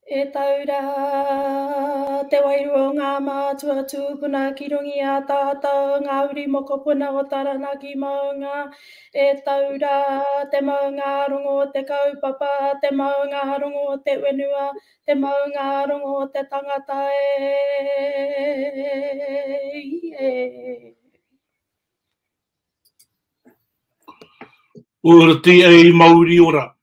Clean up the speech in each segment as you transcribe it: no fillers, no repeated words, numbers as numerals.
E taura te wairu o ngā mātua tūpuna ki rungi a tātou ngā uri moko puna o taranaki maunga. E taura te maunga rongo o te kaupapa, te maunga rongo o te wenua, te maunga rongo o te tangata Ura ti e mauri ora.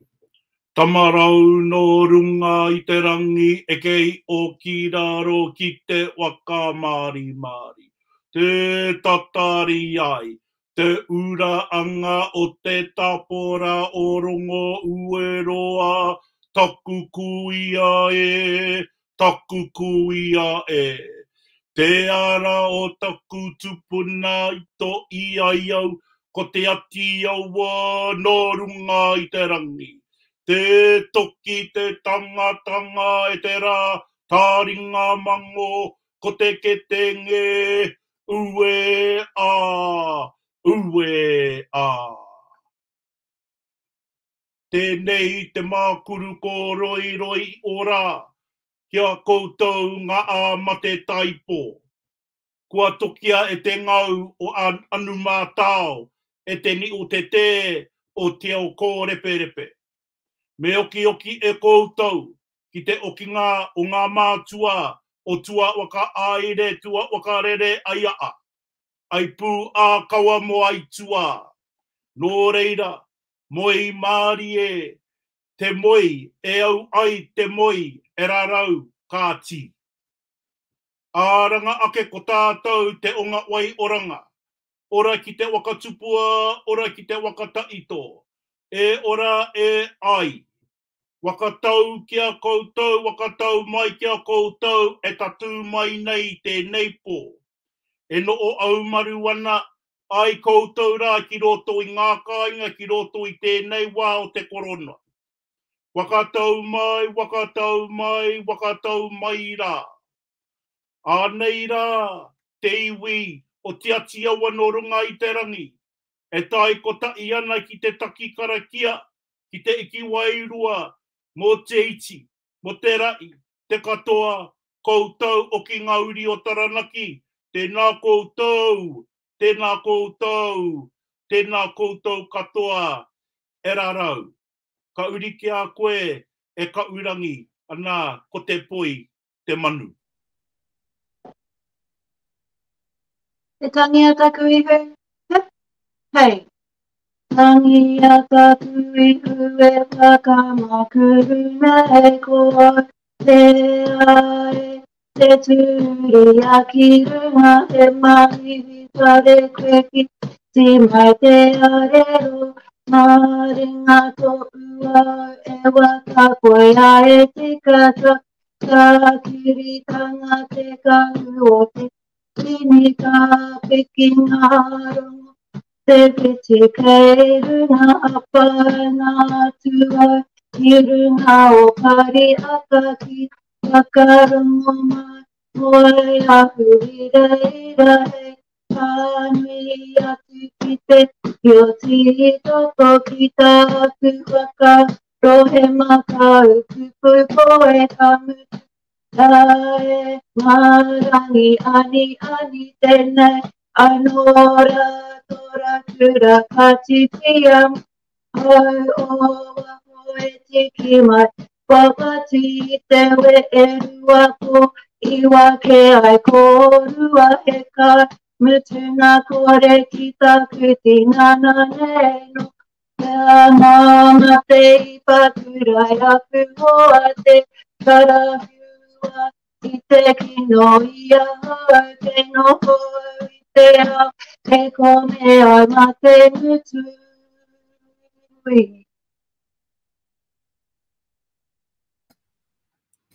Tamarau no runga I te rangi e kei o ki raro ki te waka māri māri. Te tatari ai, te ura anga o te tapora o rongo ueroa, taku kuia e, taku kuia e. Te ara o taku tupuna I to I ai au, ko te ati aua no runga I te rangi. Te toki te tanga e te rā, tāringa mango, ko te ketenge, ue a, ue a. Tēnei te mākuru ko roi roi ora, kia koutou ngā a ma te taipo. Kua tokia e te ngau o anu mātao, e te ni o te o te au kōreperepe. Me oki oki e koutou, ki te okinga o ngā mātua, o tua waka aere, tua waka rere ai a. Ai pū a kaua mo ai tua. Nō reira, moi māri e, te moi, e au ai te moi, e rarau kāti. Āranga ake ko tātou te onga wai oranga. Ora ki te wakatupua, ora ki te wakataito. E ora e ai. Wakatau kia koutou, wakatau mai kia koutou, e tatu mai nei te neipo. E no o au maru ana, ai koutou rā ki roto I ngā kāinga, ki roto I tēnei wā o te korona. Wakatau mai, wakatau mai, wakatau mai rā. Ānei rā, te iwi, o te ati aua no runga I te rangi. E tai ko tai ana ki te taki karakia, ki te iki wairua, mō te iti, mō te rai, te katoa, koutou o ki ngā uri o taranaki, tēnā koutou, tēnā koutou, tēnā koutou katoa, e rarau. Ka uri ki a koe, e ka urangi, ana ko te poi, te manu. Te tangi a taku iwe, hei. Tangi a taku I ue whakamakuru nei koa, te ae, te turi a ki runga, e mahi whare koe ki ti mai te arero, maringa to ua e waka koe a e tika ka kiri tanga te kau o te tini ka pekinga rongo. Te piti kei runga apa ngā tua, I runga o pari aka ki wakarongo mai, moe ahu ira e, pānui atu ki te ioti toko ki tāku waka, rohe makau kupu poe kamu, tae marangi ani tēnei, anora tora kura kati piam, hoi oa hoi tiki mai, wapati te we e rua po, iwa ke ai korua e ka, mutunga kore ki taku tingana neno, Pea mama te ipakurai aku hoa te karahua, I te kino ia hau, ke noho I te au, ke kome ai ma te nutui.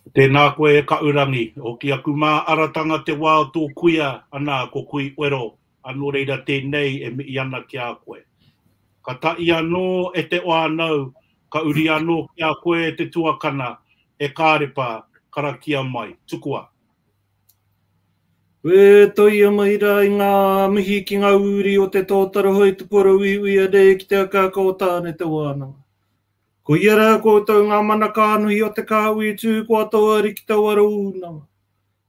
Tēnā koe e ka urangi, o ki aku mā aratanga te wā tō kuia, ana ko kui uero, anu reira tēnei e mi ana ki a koe. Ka tai anō e te o anau, ka uri anō ki a koe e te tuakana, e kārepa, karakia mai, tukua. E toia mai rā I ngā mihi ki ngā uri o te tōtara hoi te poro ui a rei ki te akaka o tāne te wānanga. Ko iara koutou ngā mana kānuhi o te kāui tū kua toari ki tau ara unanga.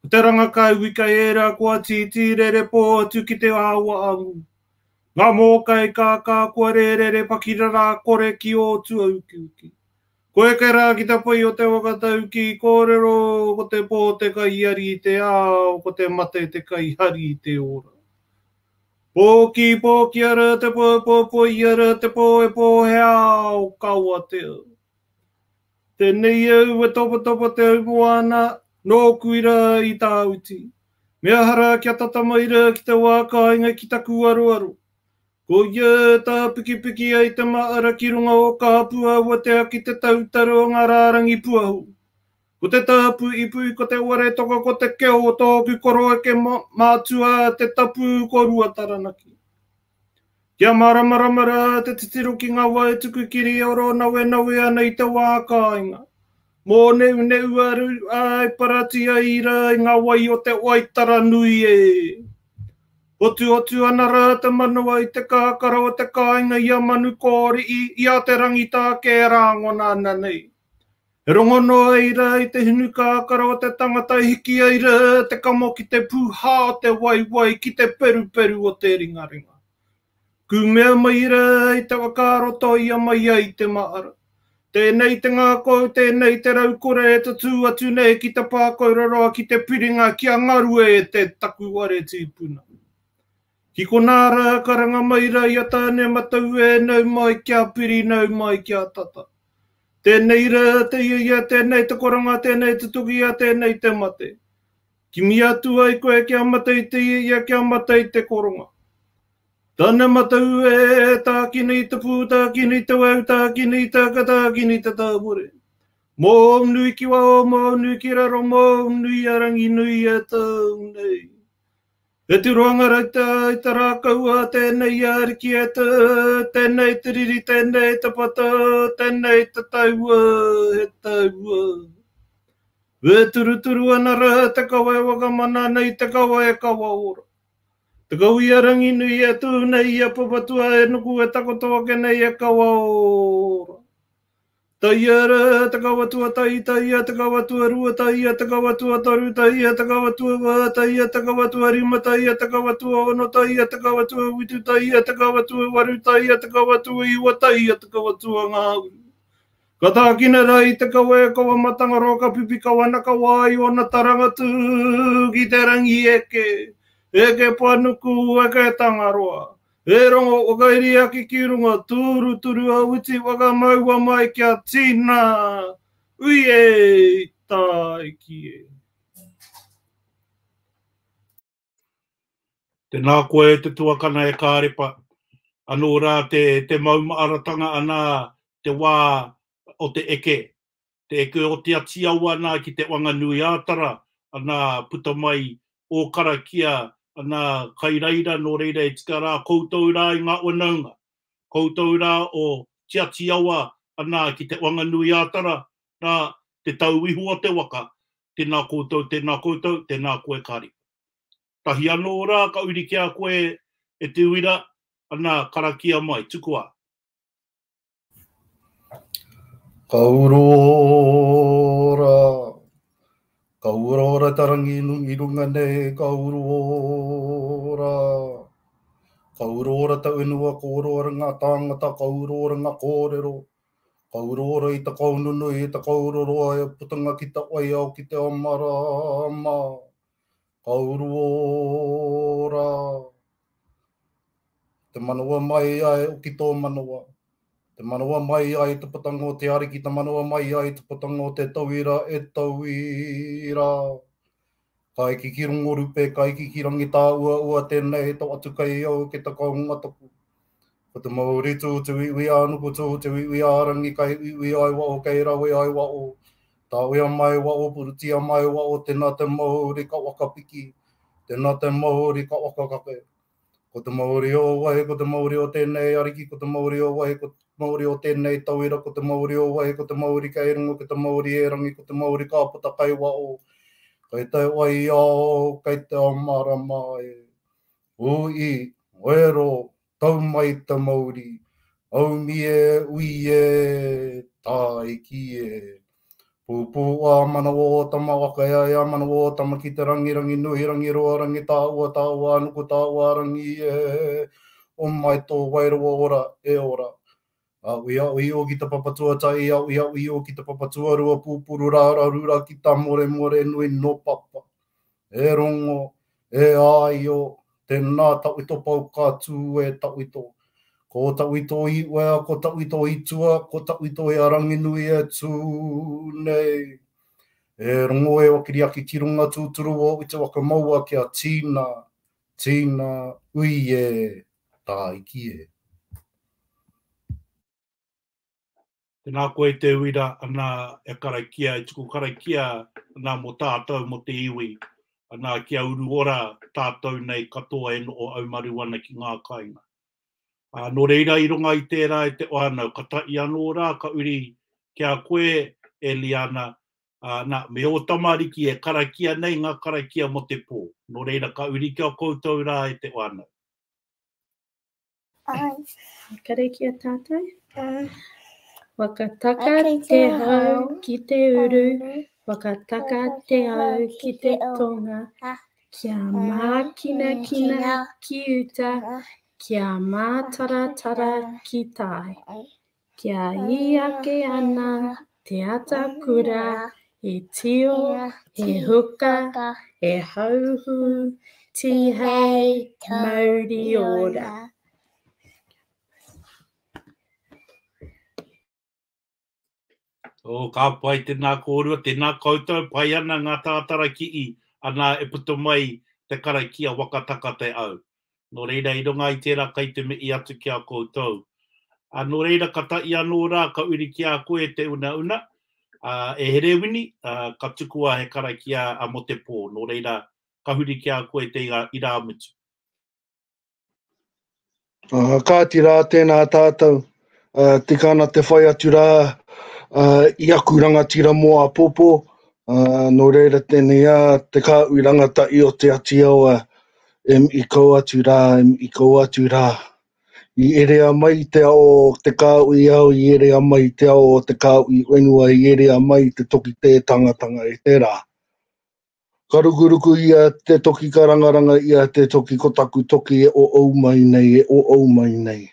Ko te ranga kāui kai era kua titi rere pō atu ki te awa angu. Ngā mō kai kā kua rere pakirara kore ki o tu auki. Ko e kai rā ki te pai o te wakatau ki kōrero ko te pō te kai ari te ao ko te mate te kai hari te ora. Pōki ara te pō ara te pō e pō hea o kaua te au. Tēnei au e topa te au moana, nō kuira i tā uti. Mea hara kia tatamaira ki te wākainga ki taku aruaru. Ko ia tā piki ai te maara ki runga o ka hapua ua te aki te tautaro o ngā rārangi puahu. Ko te tāpu ipu ko te ware toka ko te keo o tōku koro e ke mātua te tapu ko rua taranaki. Kia maramarara te titiro ki ngā wai tuku kiri o ro nawe ana i te wākainga. Mō neu aru ai parati ai ra i ngā wai o te waitara nui e. Otu ana rā te manua i te kākara o te kāinga i a manu kōri i a te rangita ke rāngona ana nei. E rongono ai rā i te hinu kākara o te tangata hiki ai rā te kamo ki te pūhā o te wai ki te peru o te ringaringa. Ku mea mai rā i te wakaroto i a mai ai te maara. Tēnei te ngākau, tēnei te raukore e te tū atu nei ki te pākoiroroa ki te piringa ki a ngarue e te taku ware tīpuna. Ki ko nāra karanga mai rā i a tāne matau e nau mai kia piri, nau mai kia tata. Tēnei rā te ia, tēnei te koranga, tēnei te tuki a, tēnei te mate. Ki mi atu ai koe kia matai te ia, kia matai te koronga. Tāne matau e tākini te pū, tākini te wau, tākini tāka, tākini te tāpure. Mō nui ki wao, mō nui ki raro, mō nui arangi nui e tau nei. E te roanga i te rākaua, tēnei ariki e te, tēnei te riri, tēnei te pata, tēnei te taua, he taua. E turu ana rā te kawa e wakamana nei te kawa e kawa ora. Te kaui arangi nui e tū nei e papatua e nuku e takotoa ke nei e kawa ora. Tai ara, te kawa tua tai, tai a te kawa tua rua, tai a te kawa tua taru, tai a te kawa tua wā, tai a te kawa tua rima, tai a te kawa tua ono, tai a te kawa tua witu, tai a te kawa tua waru, tai a te kawa tua iwa, tai a te kawa tua ngāu. Ka tākina rai te kawa e kawa matangaro ka pipi kawana ka wai o na tarangatu ki te rangi e ke panuku e ke tangaroa. E rongo o kairi aki ki runga tūru a uti waka maua mai kia tina. Ui e tai ki e. Tēnā koe te tuakana e kārepa. Anō rā te maumaaratanga ana te wā o te eke. Te eke o te atiaua ana ki te wanga nui ātara. Ana puta mai o karakia. Ana kaireira no reira e tika rā koutou rā i ngā wanaunga. Koutou rā o te atiaua ana ki te wanga nui ātara. Nā te tauihu o te waka. Tēnā koutou, tēnā koe kāri. Tahi anō rā ka uri kia koe e te uira. Ana karakia mai, tukua. Kaurora tarangi i runga nei, kaurora. Kaurora ta unua kōrora ngā tāngata, kaurora ngā kōrero. Kaurora i ta kaununu i ta kauroroa e putanga ki ta wai au ki te amarama. Kaurora. Te manawa mai ai o ki tō manawa. Te manawa mai ai te patanga o te ariki, te manawa mai ai te patanga o te tauira e tauira. Ka eki ki rongo rupe, ka eki ki rangi tā ua tēnei, tau atu kai au ke ta kaunga taku. Ko te Māori tū te wiwi ānuku tū te wiwi ārangi, kai wiwi ai wao, kai rawe ai wao. Tā wea mai wao, purutia mai wao, tēnā te Māori ka wakapiki, tēnā te Māori ka wakakake. Ko te Māori o wahe, ko te Māori o tēnei ariki, ko te Māori o wahe, ko te Māori o tēnei tauira, ko te Māori o wahe, ko te Māori ka erungo, ko te Māori e rangi, ko te Māori ka apata kai wao. Kai te wai ao, kai te amara mai. Ui, oero, tau mai te Māori. Au mi e, ui e, tai. ki e. Pūpū a manawa o tama waka ea manawa o tama ki te rangirangi nui, rangi roa, rangi tāua, tāua, anuku tāua, rangi e. O mai tō wairoa ora e ora. Aui aui o ki te papatua tai, aui aui o ki te papatua rua pūpuru rāra rura ki tā more more nui no papa. E rongo, e aio, tēnā tauito pau kātū e tauito. Ko tauito i wea, ko tauito i tua, ko tauito e arangi nui e tū nei. E rongo e wakiri aki ki runga tūturu o i te waka maua kia tīna, tīna, ui e, tā iki e. Tēnā koe te uira ana e karakia, e tuku karakia ana mo tātou mo te iwi. Ana kia uru ora tātou nei katoa e no o aumaru ana ki ngā kainga. Nō reira i runga i tērā e te oanau, ka tai anō rā, ka uri kia koe e liana, nā, me o tamariki e karakia nei ngā karakia mo te pō. Nō reira ka uri kia koutou rā e te oanau. Karakia tātou. Wakataka te hau ki te uru, wakataka te hau ki te tonga, kia mākina kina ki uta, kia mātaratara ki tai, kia i ake ana te atakura, e tio, e huka, e hauhu, tihei, mauri ora. O ka pai tēnā kōrua, tēnā koutou, pai ana ngā tātara ki i, ana e puto mai te karakia wakataka te au. Nō reira i runga i tērā kai te mei atu ki a koutou. Nō reira ka tai anō rā, ka uri ki a koe te una una, e here wini, ka tukua he karakia a mo te pō. Nō reira, ka huri ki a koe te ira mutu. Ka tira tēnā tātou, tikana te whai atu rā, i aku rangatira mō a pōpō, nō reira tēnei te kā ui rangata i o te ati aua, i kau atu rā, i kau atu rā. I erea mai te ao te kā ui au, i erea mai te ao te kā ui wenua, i erea mai te toki te tangatanga e te rā. Ka rukuruku ia te toki ka rangaranga ia te toki ko taku toki e o au mai nei, e o au mai nei.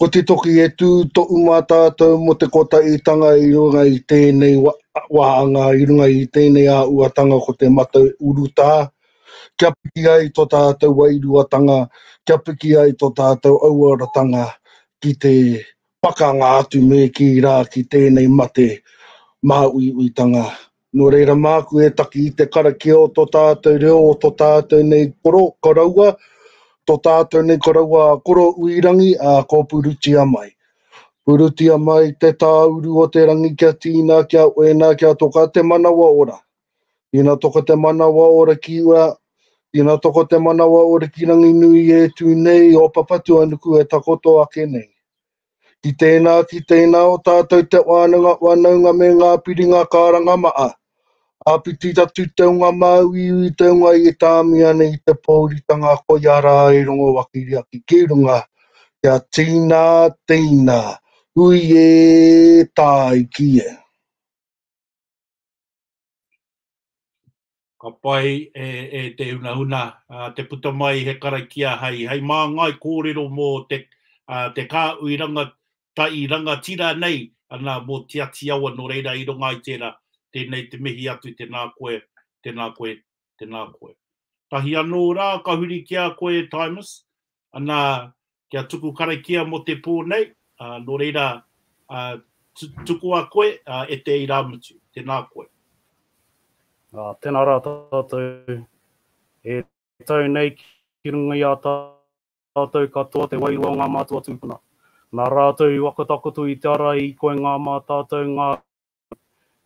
Ko te toki e tū to uma tātou mo te kota i tanga i runga i tēnei wahanga, i runga i tēnei a uatanga ko te mata urutā. Kia piki ai tō tātou wairuatanga, kia piki ai tō tātou auaratanga ki te pakanga atu me ki rā ki tēnei mate maha uitanga. Nō reira māku e taki i te karakia o tō tātou reo, o tō tātou nei koro, koraua, tō tātou nei koraua koro uirangi a ko purutia mai. Purutia mai te tāuru o te rangi kia tīna, kia oena, kia toka te manawa ora. Ina toka te manawa ora ki ua, ina toka te manawa ora ki rangi nui e tū nei o papatu anuku e takoto ake nei. Ki tēnā o tātou te wānaunga me ngā piringa kāranga maa. A piti tatu te unga māui te unga i tāmia nei te pōritanga ko iara e rongo wakiri aki ki runga. Kia tīna, ui e tai ki e. Ka pai e te una, te puta mai he karakia hei mā ngai kōrero mō te kā uiranga tai rangatira nei, ana mō te ati awa no reira i runga i tērā, tēnei te mihi atu tēnā koe, tēnā koe, tēnā koe. Tahi anō rā, ka huri ki a koe Timus, ana kia tuku karakia mo te pō nei, no reira tuku a koe e te iramutu, tēnā koe. Tēnā rā tātou, e tau nei ki runga i a tātou katoa te wairua ngā mātua tūpuna. Nā rātou wakatakoto i te ara i koe ngā mā tātou ngā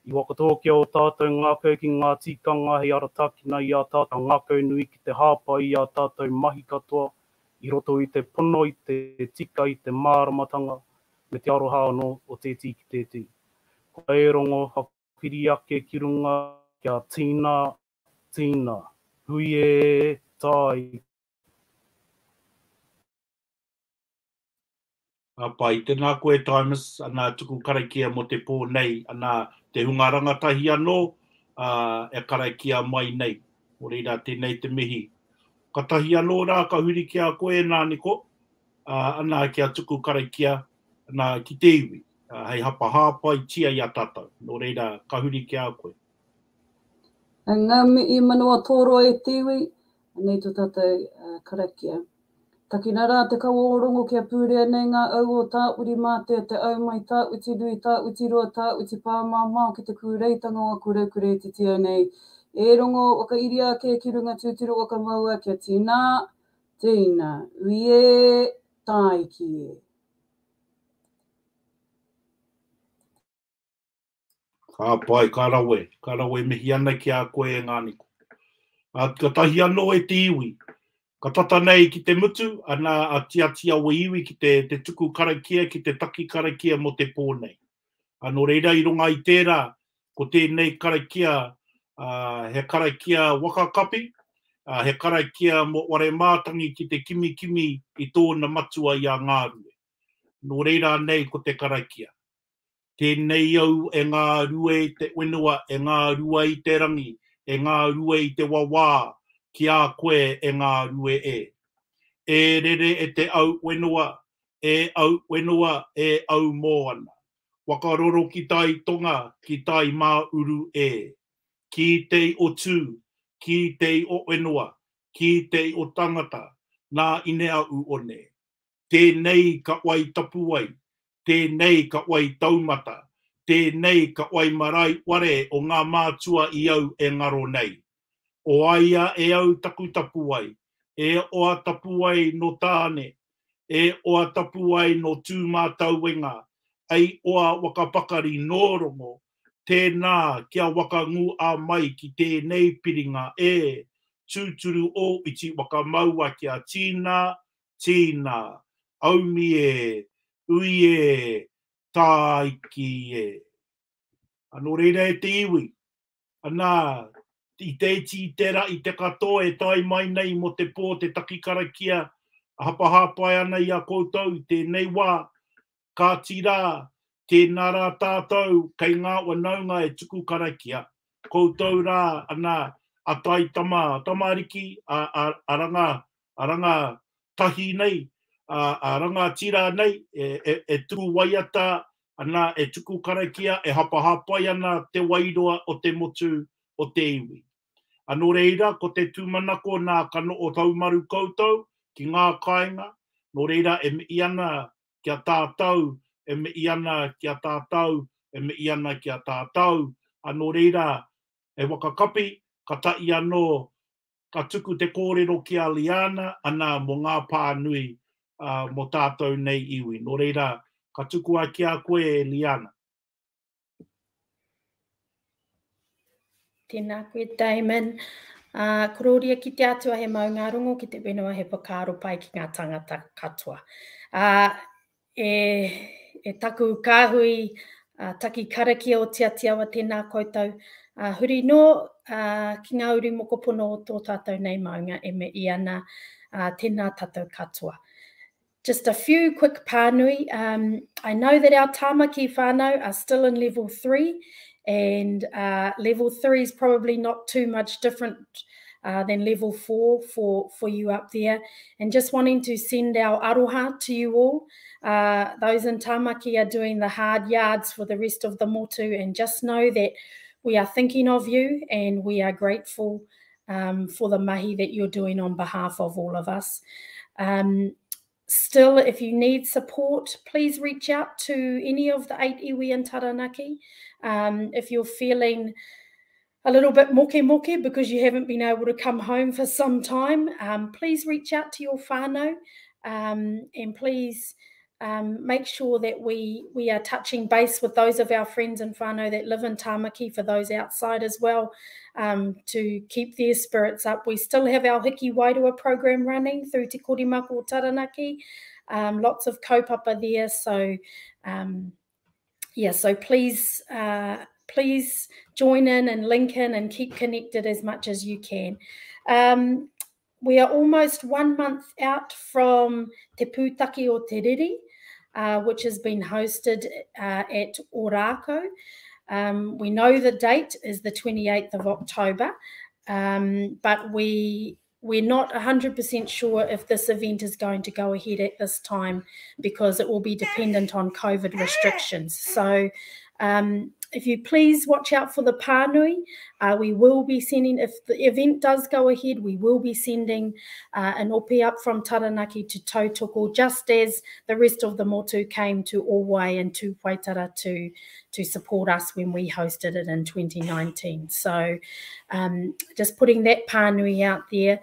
i wakatōkia o tātou ngākau ki ngā tikanga hei aratakina i a tātou ngākau nui ki te hāpa i a tātou mahi katoa i roto i te pono, i te tika, i te māramatanga me te aroha anō o te tiki te tī. Ko e rongo hakiri ake ki runga kia tīna, hui e tai. Pai, tēnā koe Timus, ana tuku karakia mo te pō nei, ana te hunga rangatahi anō, e karakia mai nei. O reira, tēnei te mihi. Ka tahi anō rā, ka huri ki a koe nāni ko, ana kia tuku karakia, ana ki te iwi. Hei hapa hāpai tia i a tātou. Nō reira, ka huri ki a koe. Ngā mi I manawa tōro e te iwi, nei tō tātou karakia. Takina rā te kawaorongo kia pūrea nei ngā au o tā uri mātea, te au mai tā uti nui, tā uti roa, tā uti pāmāmao ki te kūreitanga o a kure te tia nei. E rongo waka iria ke ki runga tūtiro waka maua kia tīnā, tīnā, uie, tai ki e. Ka pai, ka rawe mihi ana ki a koe e ngāniko. Ka tahi anō e te iwi. Ka tata nei ki te mutu, ana a tia o iwi ki te tuku karakia, ki te taki karakia mo te pō nei. Anō reira I runga I tērā, ko tēnei karakia, he karakia wakakapi, he karakia mo ware mātangi ki te kimi I tōna matua I a ngārue. Nō reira nei ko te karakia. Tēnei au e ngā rue te wenua, e ngā rua I te rangi, e ngā rue I te wawā, ki a koe e ngā rue e. E rere e te au wenua, e au moana. Wakaroro ki tai tonga, ki tai mā uru e. Ki te o tū, ki te o wenua, ki te o tangata, nā ine au one. Tēnei ka wai tapu wai, tēnei ka wai taumata, tēnei ka wai marai ware o ngā mātua I au e ngaro nei. O aia e au tapu ai, e oa tapu ai no tāne, e oa tapu ai no tūmātauenga, ai oa wakapakari nōrongo, tēnā kia wakangu a mai ki tēnei piringa e, tūturu o iti wakamaua kia tīnā, aumi e, ui e, tāiki e. Anō reira e te iwi, anā, I te iti tera I te katoa e tai mai nei mo te pō te taki karakia a hapa ana I a koutou tēnei wā ka tira tēnā rā tātou kei ngā wanaunga e tuku karakia koutou rā ana a tai tamariki a ranga tahi nei a ranga tira nei e tuku waiata ana e tuku karakia e hapa ana te wairoa o te motu o te iwi. Anō reira, ko te tūmanako nā kano o taumaru koutou, ki ngā kāinga, nō reira e mei ana kia tātou, e mei ana kia tātou, e mei ana kia tātou, anō reira e wakakapi, ka tai anō, ka tuku te kōrero ki a Liana, ana mo ngā pānui mo tātou nei iwi. Nō reira, ka tuku a ki a koe Liana. Tēnā koe, Damon. Kororia ki te atua he maunga rongo ki te whenua he pakaro pai ki ngā tangata katoa. E taku kāhui, taki karakia o tiatiawa tēnā koutou. Huri no, ki ngā uri mokopono o tō tātou nei maunga e me I ana tēnā tātou katoa. Just a few quick pānui. I know that our tāmaki whānau are still in level 3, and level 3 is probably not too much different than level 4 for you up there. And just wanting to send our aroha to you all. Those in tāmaki are doing the hard yards for the rest of the motu, and just know that we are thinking of you and we are grateful for the mahi that you're doing on behalf of all of us. Still, if you need support, please reach out to any of the 8 iwi in Taranaki. If you're feeling a little bit moke because you haven't been able to come home for some time, please reach out to your whānau and please make sure that we are touching base with those of our friends and whānau that live in Tāmaki, for those outside as well, to keep their spirits up. We still have our Hiki Wairua program running through Te Korimako Taranaki. Lots of kaupapa there, so so please join in and link in and keep connected as much as you can. We are almost 1 month out from Te Pūtaki o Te Riri. which has been hosted at Orako. We know the date is the 28th of October, but we're not 100% sure if this event is going to go ahead at this time because it will be dependent on COVID restrictions. So if you please watch out for the pānui, we will be sending, if the event does go ahead, we will be sending an ope up from Taranaki to Tautoko, just as the rest of the motu came to Orwai and to Waitara to support us when we hosted it in 2019. So just putting that pānui out there.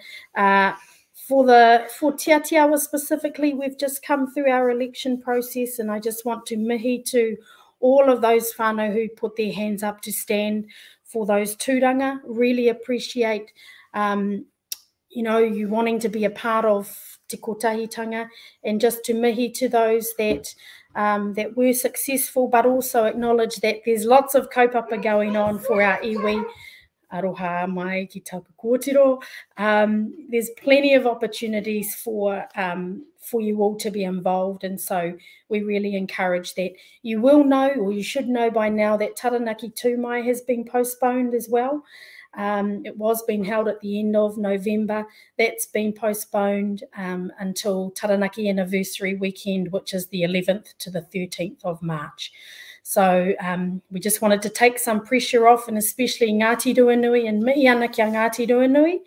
For Te Atiawa specifically, we've just come through our election process, and I just want to mihi to all of those whānau who put their hands up to stand for those tūranga. Really appreciate, you wanting to be a part of te kotahitanga, and just to mihi to those that that were successful, but also acknowledge that there's lots of kaupapa going on for our iwi. Aroha mai ki tapu kōtiro. There's plenty of opportunities for you all to be involved, and so we really encourage that. You will know, or you should know by now, that Taranaki Tūmai has been postponed as well. It was being held at the end of November. That's been postponed until Taranaki Anniversary Weekend, which is the 11th to the 13th of March. So we just wanted to take some pressure off, and especially Ngāti Ruanui and mihi ana kia Ngāti Ruanui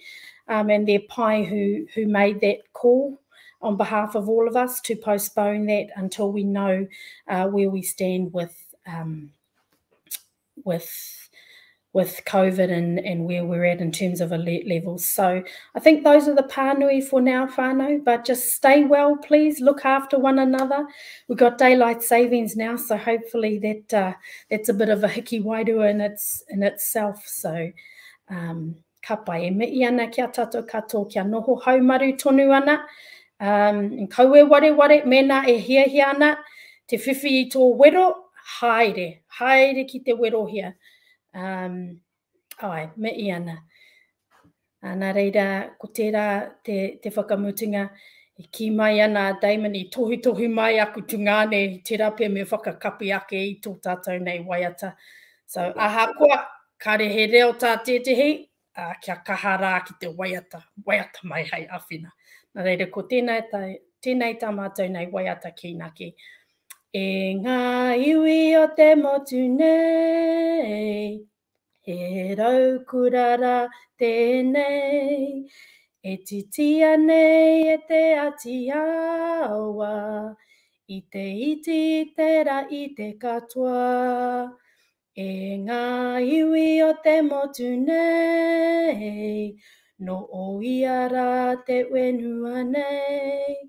and their pai who made that call on behalf of all of us to postpone that until we know where we stand with COVID and where we're at in terms of alert levels. So I think those are the pānui for now, whānau, but just stay well, please. Look after one another. We've got daylight savings now, so hopefully that's a bit of a hiki wairua in itself. So ka pai e mihi ana kia tatou katoa kia noho haumaru tonu ana. And kaue ware mena e hia ana te whiwhi I tō wero, haere ki te wero hia. Ai, mihi ana. Nā reira, ko tērā te whakamutunga, I ki mai ana, Damon, I tohu mai aku tungane, I tērā pia me whakakapi ake I tō tātou nei waiata. So, aha koa, kare he reo tā tētehi, kia kaha rā ki te waiata mai hei awhina. Nā reira, ko tēnei tā mātou nei waiata ki. E ngā iwi o te motu nei, he rau kurara tēnei, e titia nei e te ati awa, I te iti I tērā I te katoa. E ngā iwi o te motu nei, no o ia rā te wenua nei,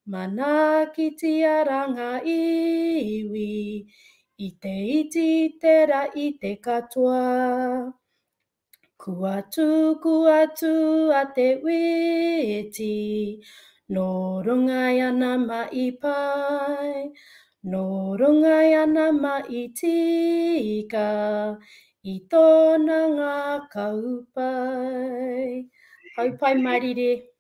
mana ki tia ranga iwi, I te iti tērā I te katoa. Kuatu a te witi, no rungai ana ma I pai, no rungai ana ma I tika, I tōna ngā kaupai. Haupai marire.